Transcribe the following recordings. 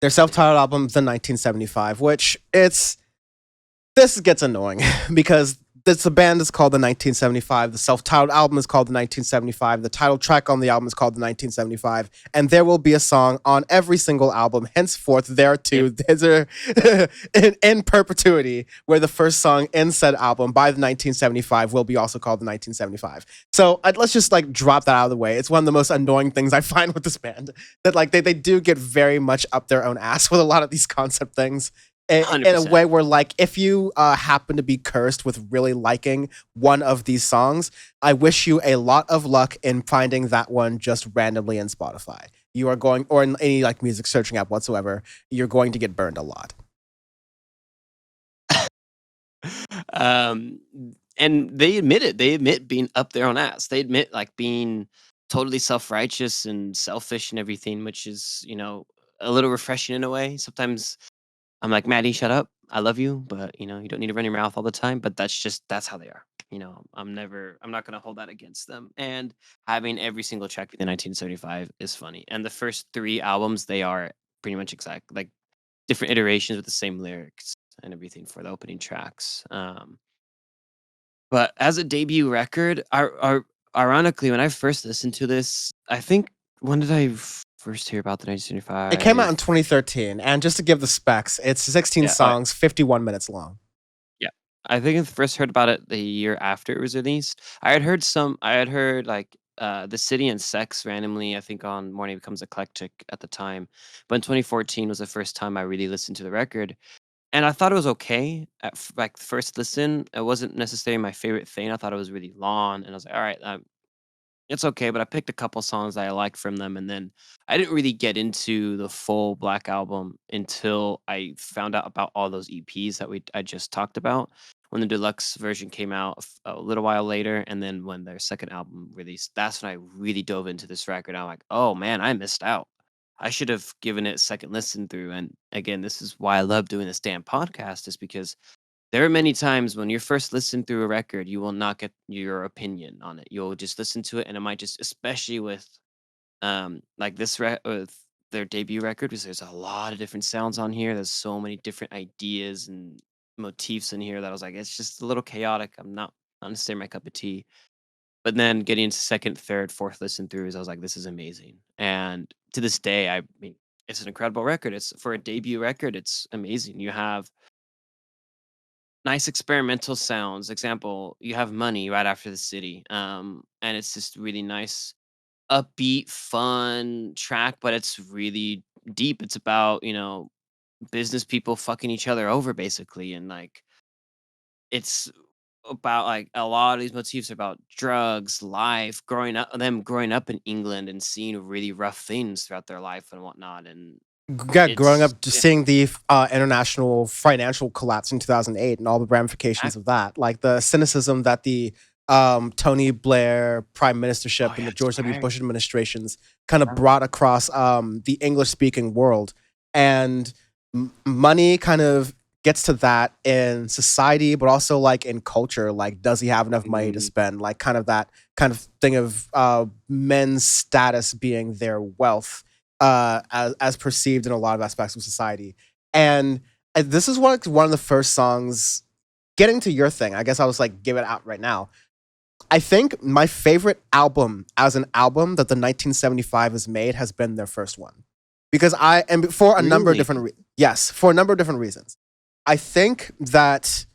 Their self-titled album, The 1975, which this gets annoying because the band is called the 1975. The self-titled album is called the 1975. The title track on the album is called the 1975, and there will be a song on every single album henceforth. There too, in perpetuity, where the first song in said album by the 1975 will be also called the 1975. So let's just like drop that out of the way. It's one of the most annoying things I find with this band, that like they do get very much up their own ass with a lot of these concept things. In a way where, like, if you happen to be cursed with really liking one of these songs, I wish you a lot of luck in finding that one just randomly in Spotify. You are going, or in any like music searching app whatsoever, you're going to get burned a lot. And they admit it. They admit being up their own ass. They admit like being totally self-righteous and selfish and everything, which is, a little refreshing in a way. Sometimes I'm like, Maddie, shut up. I love you, but you don't need to run your mouth all the time. But that's how they are. I'm not gonna hold that against them. And having every single track in 1975 is funny. And the first 3 albums, they are pretty much exact, like different iterations with the same lyrics and everything for the opening tracks. But as a debut record, ironically, when I first listened to this, I think, when did I first hear about the 1975? It came out in 2013, and just to give the specs, it's 16 songs, 51 minutes long. Yeah, I think I first heard about it the year after it was released. I had heard like The City and Sex randomly, I think on Morning Becomes Eclectic at the time. But in 2014 was the first time I really listened to the record. And I thought it was okay at like first listen. It wasn't necessarily my favorite thing. I thought it was really long, and I was like, all right, it's okay. But I picked a couple songs that I liked from them, and then I didn't really get into the full Black Album until I found out about all those EPs that I just talked about when the deluxe version came out a little while later, and then when their second album released. That's when I really dove into this record. I'm like, oh man, I missed out. I should have given it a second listen through. And again, this is why I love doing this damn podcast, is because there are many times when you first listen through a record, you will not get your opinion on it. You'll just listen to it, and it might just, especially with like this with their debut record, because there's a lot of different sounds on here. There's so many different ideas and motifs in here that I was like, it's just a little chaotic. I'm not necessarily my cup of tea. But then getting into second, third, fourth listen throughs, I was like, this is amazing. And to this day, I mean, it's an incredible record. It's for a debut record, it's amazing. You have nice experimental sounds. Example, you have Money right after The City. And it's just really nice, upbeat, fun track, but it's really deep. It's about, business people fucking each other over basically. And like, it's about like a lot of these motifs are about drugs, life, growing up in England and seeing really rough things throughout their life and whatnot. And Yeah, growing up, just seeing the international financial collapse in 2008 and all the ramifications of that, like the cynicism that the Tony Blair prime ministership and the George W. Bush administrations kind of brought across the English-speaking world. And Money kind of gets to that in society, but also like in culture. Like, does he have enough money to spend? Like, kind of that kind of thing of men's status being their wealth, as perceived in a lot of aspects of society. And this is one of the first songs. Getting to your thing, I guess I was like, give it out right now. I think my favorite album as an album that the 1975 has made has been their first one, because for a number of different reasons. I think that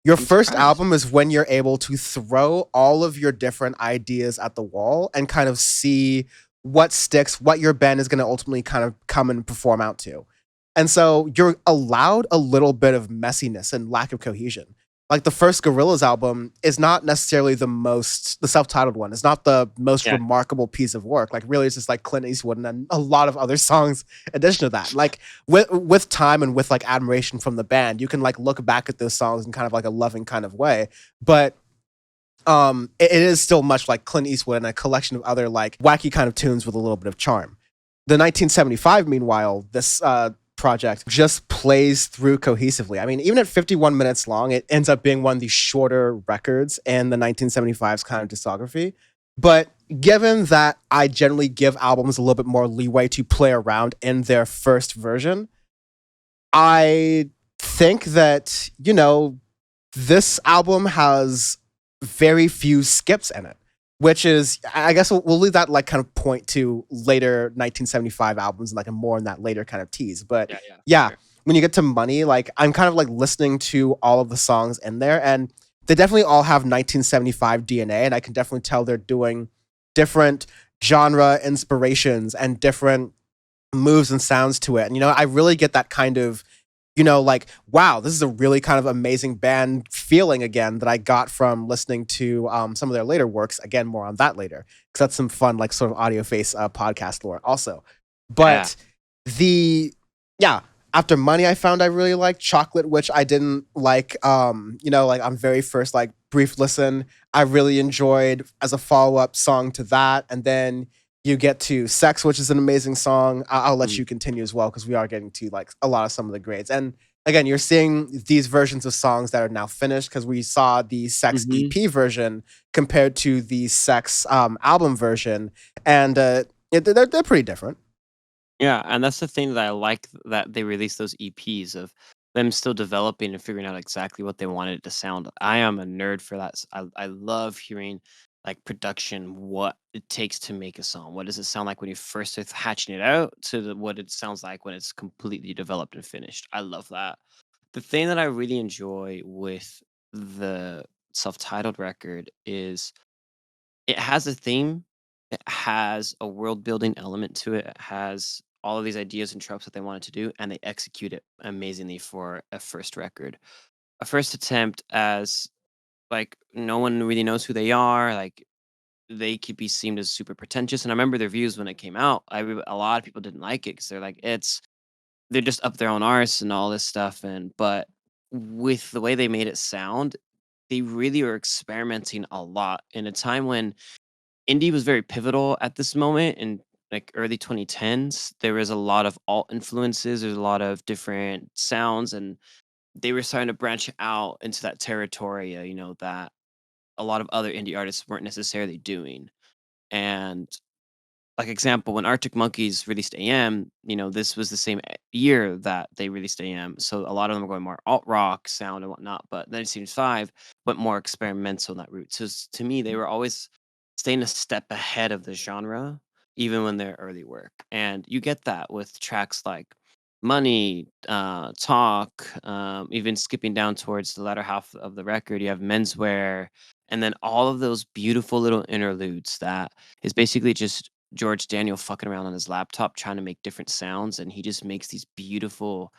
your first album is when you're able to throw all of your different ideas at the wall and kind of see what sticks, what your band is going to ultimately kind of come and perform out to. And so you're allowed a little bit of messiness and lack of cohesion. Like the first Gorillaz album is not necessarily the self-titled one. It's not the most remarkable piece of work. Like really, it's just like Clint Eastwood and then a lot of other songs in addition to that. Like with time and with like admiration from the band, you can like look back at those songs in kind of like a loving kind of way. But it is still much like Clint Eastwood and a collection of other like wacky kind of tunes with a little bit of charm. The 1975, meanwhile, this project just plays through cohesively. I mean, even at 51 minutes long, it ends up being one of the shorter records in the 1975's kind of discography. But given that I generally give albums a little bit more leeway to play around in their first version, I think that, this album has very few skips in it, which is, I guess we'll leave that like kind of point to later 1975 albums and like a more in that later kind of tease. But Yeah, yeah, for yeah, sure. when you get to Money, like I'm kind of like listening to all of the songs in there, and they definitely all have 1975 DNA, and I can definitely tell they're doing different genre inspirations and different moves and sounds to it. And I really get that kind of, like, wow, this is a really kind of amazing band feeling again that I got from listening to some of their later works. Again, more on that later, because that's some fun, like, sort of Audioface podcast lore also. Yeah. But yeah, after Money, I found I really liked Chocolate, which I didn't like, like on very first, like, brief listen. I really enjoyed as a follow up song to that. And then you get to Sex, which is an amazing song. I'll let Mm. you continue as well because we are getting to like a lot of some of the grades. And again, you're seeing these versions of songs that are now finished because we saw the Sex Mhm. EP version compared to the Sex album version, and they're pretty different. Yeah, and that's the thing that I like that they released those EPs of them still developing and figuring out exactly what they wanted it to sound. I am a nerd for that. I love hearing like production, what it takes to make a song. What does it sound like when you first start hatching it out to what it sounds like when it's completely developed and finished. I love that. The thing that I really enjoy with the self-titled record is it has a theme. It has a world building element to it. It has all of these ideas and tropes that they wanted to do, and they execute it amazingly for a first record. A first attempt as like no one really knows who they are. Like they could be seen as super pretentious. And I remember their views when it came out. A lot of people didn't like it because they're like, they're just up their own arse and all this stuff. And but with the way they made it sound, they really were experimenting a lot in a time when indie was very pivotal at this moment in like early 2010s. There was a lot of alt influences, there's a lot of different sounds, and they were starting to branch out into that territory, that a lot of other indie artists weren't necessarily doing. And like example, when Arctic Monkeys released AM, this was the same year that they released AM. So a lot of them were going more alt rock sound and whatnot. But 1975 went more experimental in that route. So to me, they were always staying a step ahead of the genre, even when their early work. And you get that with tracks like Money, Talk, even skipping down towards the latter half of the record, you have Menswear, and then all of those beautiful little interludes that is basically just George Daniel fucking around on his laptop trying to make different sounds, and he just makes these beautiful,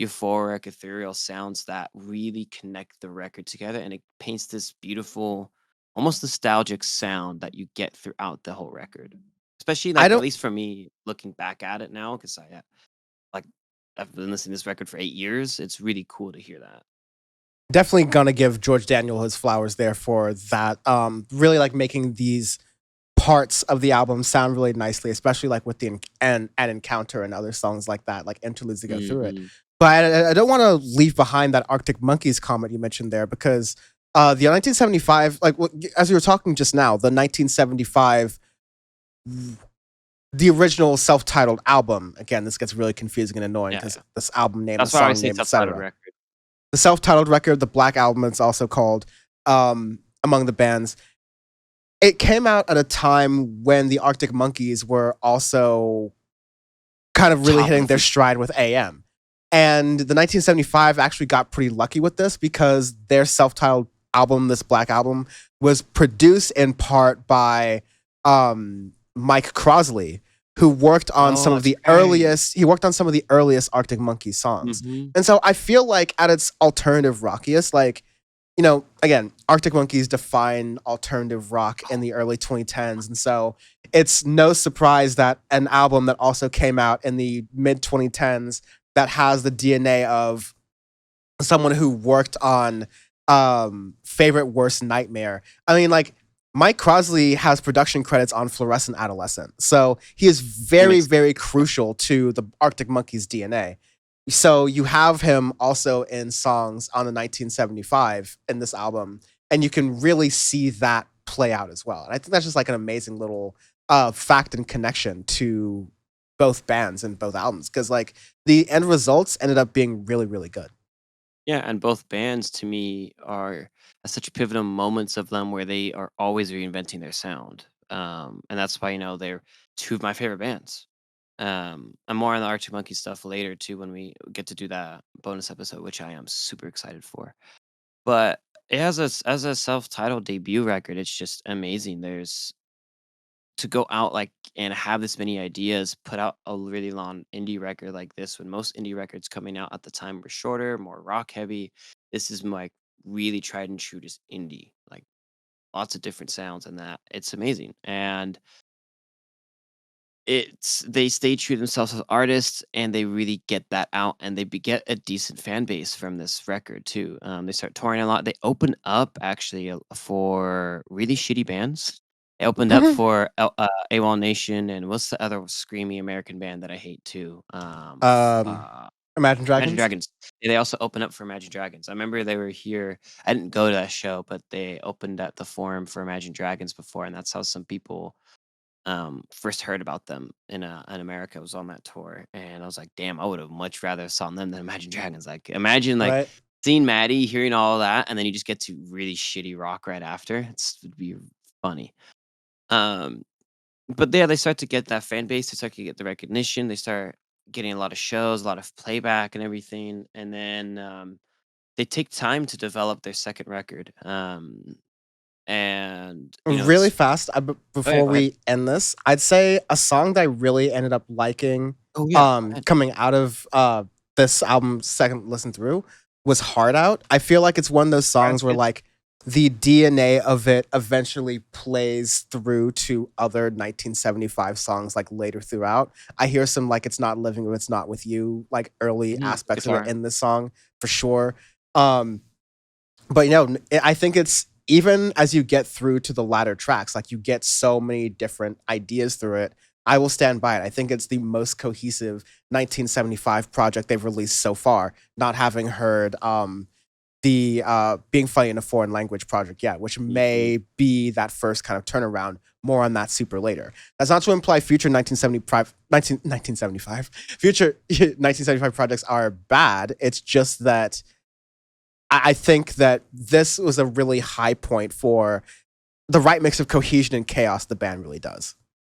euphoric, ethereal sounds that really connect the record together, and it paints this beautiful, almost nostalgic sound that you get throughout the whole record. Especially, I like, at don't least for me, looking back at it now, because like, I've been listening to this record for 8 years, it's really cool to hear that. definitely gonna give George Daniel his flowers there for that. Really like making these parts of the album sound really nicely, especially like with the and Encounter and other songs like that, like interludes to go through it. Mhm. But I don't want to leave behind that Arctic Monkeys comment you mentioned there because the 1975, like as we were talking just now, the 1975, the original self-titled album. Again, this gets really confusing and annoying Yeah, because yeah. this album name, the That's why I always song say name, self-titled etc. record. The self-titled record, the Black Album, it's also called among the bands. It came out at a time when the Arctic Monkeys were also kind of really Top hitting of their the stride with AM. And the 1975 actually got pretty lucky with this because their self-titled album, this Black Album, was produced in part by Mike Crosley, who worked on Oh, some of that's the right. earliest Arctic Monkey songs. Mhm. And so I feel like at its alternative rockiest, like, again, Arctic Monkeys define alternative rock in the early 2010s. And so it's no surprise that an album that also came out in the mid 2010s that has the DNA of someone who worked on Favorite Worst Nightmare. I mean, like, Mike Crosley has production credits on Fluorescent Adolescent. So he is That very, makes very crucial to the Arctic Monkeys DNA. So you have him also in songs on the 1975 in this album, and you can really see that play out as well. And I think that's just like an amazing little fact and connection to both bands and both albums, because like the end results ended up being really, really good. Yeah, and both bands to me are such pivotal moments of them where they are always reinventing their sound. And that's why, they're two of my favorite bands. I'm more on the Arctic Monkey stuff later too when we get to do that bonus episode, which I am super excited for. But it has as a self-titled debut record, it's just amazing. There's to go out like and have this many ideas, put out a really long indie record like this when most indie records coming out at the time were shorter, more rock heavy. This is like really tried and true just indie, like lots of different sounds and that. It's amazing. And they stay true to themselves as artists and they really get that out and they get a decent fan base from this record too. They start touring a lot. They open up actually for really shitty bands. They opened up for AWOL Nation and what's the other screamy American band that I hate too? um, Imagine Imagine Dragons. Dragons. Yeah, they also opened up for Imagine Dragons. I remember they were here. I didn't go to that show, but they opened at the Forum for Imagine Dragons before, and that's how some people first heard about them in America. Was on that tour, and I was like, "Damn, I would have much rather saw them than Imagine Dragons." Like, imagine like Right. seeing Maddie, hearing all that, and then you just get to really shitty rock right after. Would be funny. Um, but yeah, they start to get that fan base. They start to get the recognition. They start getting a lot of shows, a lot of playback, and everything. And then they take time to develop their second record. And Really it's fast, oh yeah, before go ahead. we end this, I'd say a song that I really ended up liking, Oh yeah, go ahead. coming out of this album's second listen through was Hard Out. I feel like it's one of those That's songs where good. like the DNA of it eventually plays through to other 1975 songs like later throughout. I hear some like It's Not Living If It's Not With You, like early The aspects of it guitar. in this song for sure. Um, but I think it's even as you get through to the latter tracks, like you get so many different ideas through it. I will stand by it. I think it's the most cohesive 1975 project they've released so far. Not having heard the Being Funny in a Foreign Language project yet, which Mhm. may be that first kind of turnaround. More on that super later. That's not to imply future 1975 future 1975 projects are bad. It's just that I think that this was a really high point for the right mix of cohesion and chaos the band really does.